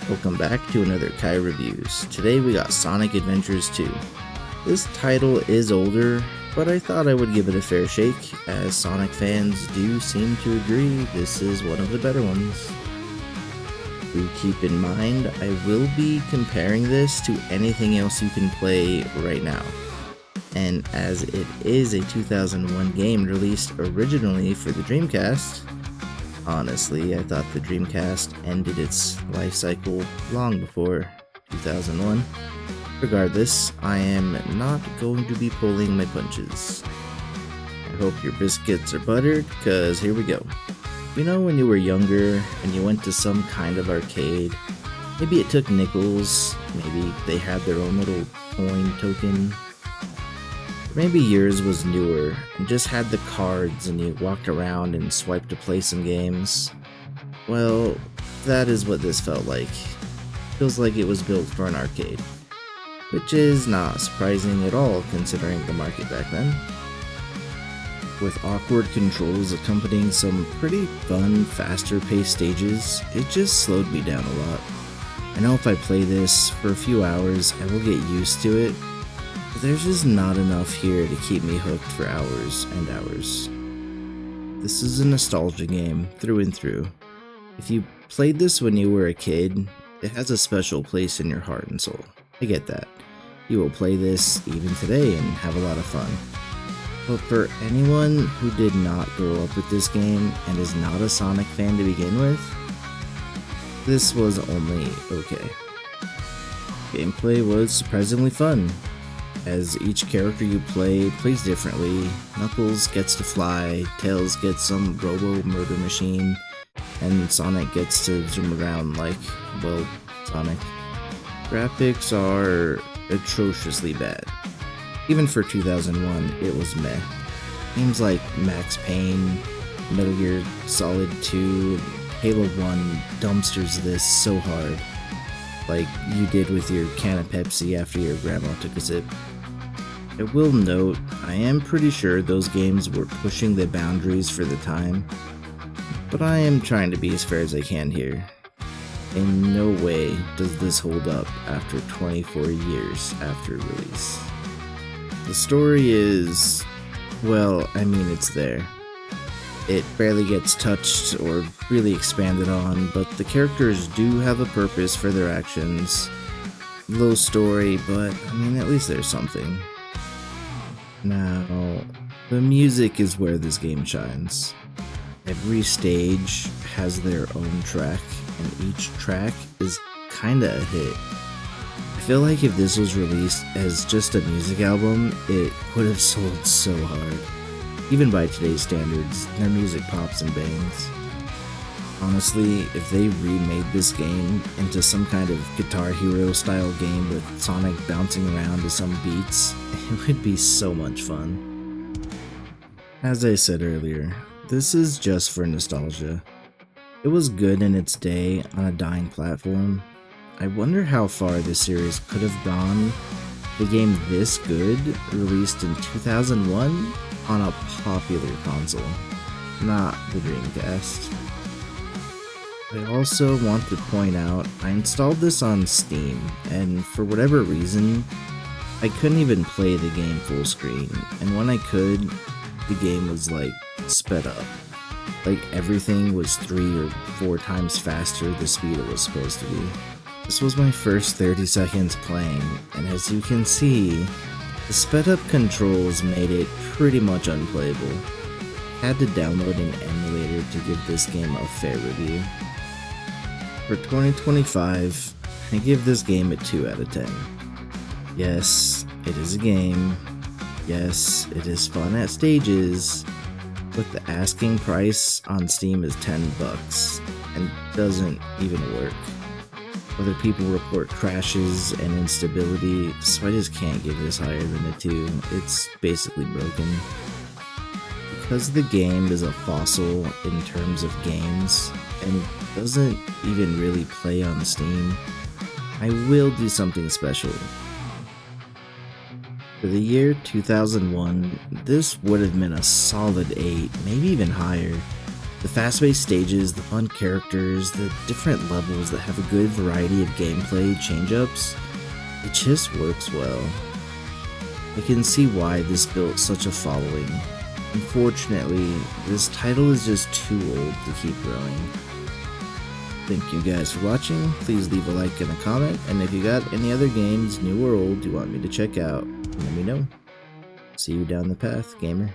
Welcome back to another Kai Reviews. Today we got Sonic Adventures 2. This title is older, but I thought I would give it a fair shake, as Sonic fans do seem to agree this is one of the better ones. Do keep in mind, I will be comparing this to anything else you can play right now. And as it is a 2001 game released originally for the Dreamcast, honestly, I thought the Dreamcast ended its life cycle long before 2001. Regardless, I am not going to be pulling my punches. I hope your biscuits are buttered, cause here we go. You know when you were younger and you went to some kind of arcade, maybe it took nickels, maybe they had their own little coin token, maybe yours was newer and just had the cards and you walked around and swiped to play some games. Well, that is what this felt like. Feels like it was built for an arcade. Which is not surprising at all considering the market back then. With awkward controls accompanying some pretty fun, faster paced stages, it just slowed me down a lot. I know if I play this for a few hours, I will get used to it, but there's just not enough here to keep me hooked for hours and hours. This is a nostalgia game through and through. If you played this when you were a kid, it has a special place in your heart and soul. I get that. You will play this even today and have a lot of fun. But for anyone who did not grow up with this game and is not a Sonic fan to begin with, this was only okay. Gameplay was surprisingly fun, as each character you play plays differently. Knuckles gets to fly, Tails gets some robo murder machine, and Sonic gets to zoom around like, well, Sonic. Graphics are atrociously bad. Even for 2001, it was meh. Games like Max Payne, Metal Gear Solid 2, Halo 1 dumpsters this so hard, like you did with your can of Pepsi after your grandma took a sip. I will note, I am pretty sure those games were pushing the boundaries for the time, but I am trying to be as fair as I can here. In no way does this hold up after 24 years after release. The story is, well, I mean, it's there. It barely gets touched or really expanded on, but the characters do have a purpose for their actions. Low story, but I mean, at least there's something. Now, the music is where this game shines. Every stage has their own track, and each track is kinda a hit. I feel like if this was released as just a music album, it would have sold so hard. Even by today's standards, their music pops and bangs. Honestly, if they remade this game into some kind of Guitar Hero style game with Sonic bouncing around to some beats, it would be so much fun. As I said earlier, this is just for nostalgia. It was good in its day on a dying platform. I wonder how far this series could have gone if a game this good released in 2001 on a popular console, not the Dreamcast. I also want to point out, I installed this on Steam, and for whatever reason, I couldn't even play the game full screen, and when I could, the game was like sped up. Like everything was 3 or 4 times faster the speed it was supposed to be. This was my first 30 seconds playing, and as you can see, the sped up controls made it pretty much unplayable. Had to download an emulator to give this game a fair review. For 2025, I give this game a 2 out of 10. Yes, it is a game. Yes, it is fun at stages, but the asking price on Steam is $10 and doesn't even work. Other people report crashes and instability, so I just can't give this higher than a 2. It's basically broken. Because the game is a fossil in terms of games, and doesn't even really play on Steam, I will do something special. For the year 2001, this would have been a solid 8, maybe even higher. The fast-paced stages, the fun characters, the different levels that have a good variety of gameplay change-ups, it just works well. I can see why this built such a following. Unfortunately, this title is just too old to keep growing. Thank you guys for watching. Please leave a like and a comment, and if you got any other games, new or old, you want me to check out, let me know. See you down the path, gamer.